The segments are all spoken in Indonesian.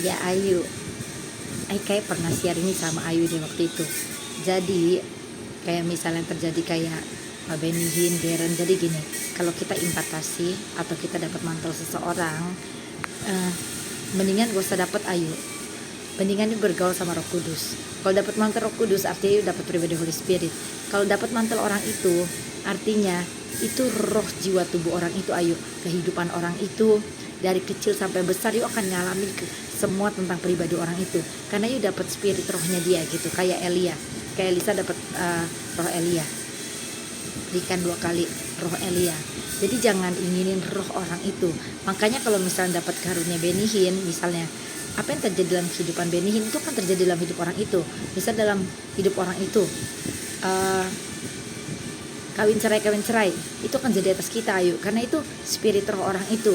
Ya Ayu, Ayu kayak pernah share ini sama Ayu di waktu itu. Jadi kayak misalnya terjadi kayak Pak Benihin, Geren. Jadi gini, kalau kita impartasi atau kita dapat mantel seseorang, eh, mendingan gak usah dapat Ayu. Mendingan bergaul sama Roh Kudus. Kalau dapat mantel Roh Kudus artinya dapat pribadi Holy Spirit. Kalau dapat mantel orang itu artinya itu roh jiwa tubuh orang itu Ayu, kehidupan orang itu dari kecil sampai besar yuk akan ngalamin semua tentang pribadi orang itu karena yuk dapat spirit rohnya dia gitu. Kayak Elia, kayak Elisa dapat roh Elia, berikan 2 kali roh Elia. Jadi jangan inginin roh orang itu. Makanya kalau misalnya dapat karunia Benihin, misalnya apa yang terjadi dalam kehidupan Benihin itu kan terjadi dalam hidup orang itu. Misal dalam hidup orang itu kawin cerai itu akan jadi atas kita Ayu, karena itu spirit roh orang itu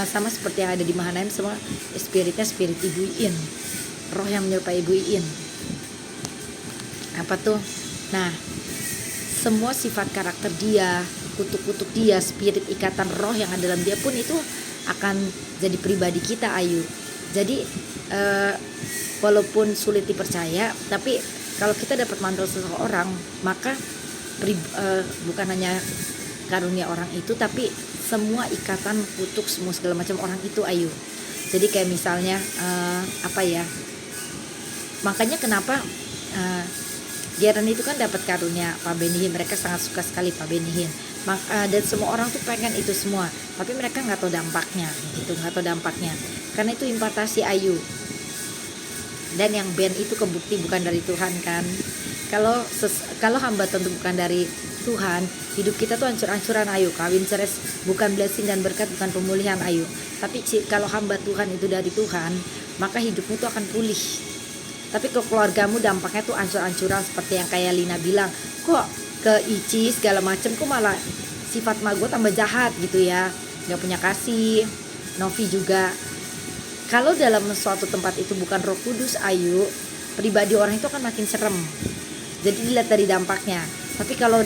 sama seperti yang ada di Mahanaim, semua spiritnya spirit Ibu Iin, roh yang menyerupai Ibu Iin. Apa tuh? Nah, semua sifat karakter dia, kutuk-kutuk dia, spirit ikatan roh yang ada dalam dia pun itu akan jadi pribadi kita Ayu. Jadi walaupun sulit dipercaya, tapi kalau kita dapat mantel seseorang, maka bukan hanya karunia orang itu, tapi semua ikatan kutuk semua segala macam orang itu Ayu. Jadi kayak misalnya makanya kenapa Geren itu kan dapat karunia Pak Benihin, mereka sangat suka sekali Pak Benihin. Dan semua orang tuh pengen itu semua, tapi mereka nggak tahu dampaknya gitu, nggak tahu dampaknya karena itu impartasi Ayu. Dan yang Ben itu kebukti bukan dari Tuhan kan. Kalau hamba tentu bukan dari Tuhan, hidup kita tuh hancur-hancuran Ayu. Kawin cerai bukan blessing dan berkat, bukan pemulihan Ayu. Tapi kalau hamba Tuhan itu dari Tuhan, maka hidupmu tuh akan pulih. Tapi kalau keluargamu dampaknya tuh hancur-hancuran seperti yang kayak Lina bilang, kok ke Ici segala macem, kok malah sifat gue tambah jahat gitu ya, nggak punya kasih. Novi juga. Kalau dalam suatu tempat itu bukan Roh Kudus Ayu, pribadi orang itu akan makin serem. Jadi dilihat dari dampaknya. Tapi kalau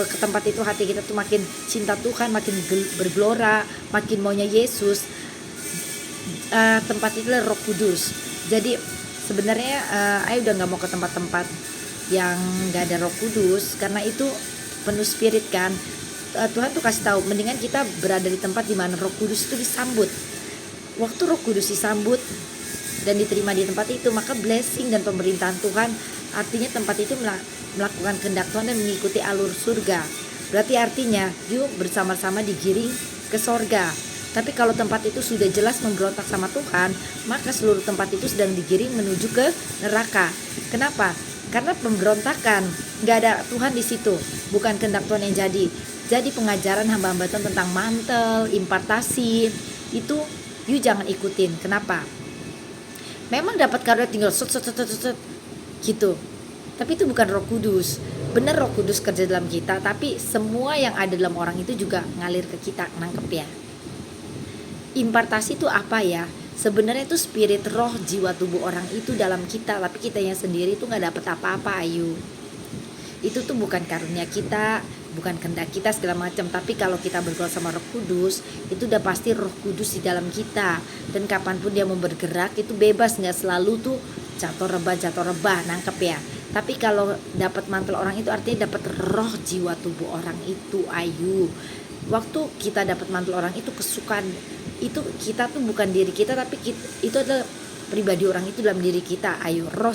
ke tempat itu hati kita tuh makin cinta Tuhan, makin bergelora, makin maunya Yesus, tempat itu adalah Roh Kudus. Jadi sebenarnya Ayu udah nggak mau ke tempat-tempat yang nggak ada Roh Kudus karena itu penuh spirit kan. Tuhan tuh kasih tahu, mendingan kita berada di tempat di mana Roh Kudus itu disambut. Waktu Roh Kudus disambut dan diterima di tempat itu, maka blessing dan pemerintahan Tuhan, artinya tempat itu melakukan kehendak Tuhan dan mengikuti alur surga. Berarti artinya yuk bersama-sama digiring ke sorga. Tapi kalau tempat itu sudah jelas memberontak sama Tuhan, maka seluruh tempat itu sedang digiring menuju ke neraka. Kenapa? Karena pemberontakan, nggak ada Tuhan di situ, bukan kehendak Tuhan yang jadi. Jadi pengajaran hamba-hamba Tuhan tentang mantel, impartasi itu you jangan ikutin. Kenapa? Memang dapat karunia tinggal gitu, tapi itu bukan Roh Kudus. Bener Roh Kudus kerja dalam kita, tapi semua yang ada dalam orang itu juga ngalir ke kita, nangkep ya. Impartasi itu apa ya? Sebenarnya itu spirit roh jiwa tubuh orang itu dalam kita, tapi kita yang sendiri itu nggak dapat apa-apa Ayu. Itu tuh bukan karunia kita, bukan kehendak kita segala macam. Tapi kalau kita bergaul sama Roh Kudus, itu udah pasti Roh Kudus di dalam kita. Dan kapanpun dia mau bergerak itu bebas, nggak selalu tuh jatuh rebah, nangkep ya. Tapi kalau dapat mantel orang itu artinya dapat roh jiwa tubuh orang itu Ayu. Waktu kita dapat mantel orang itu kesukaan itu, kita tuh bukan diri kita, tapi itu adalah pribadi orang itu dalam diri kita Ayu. Roh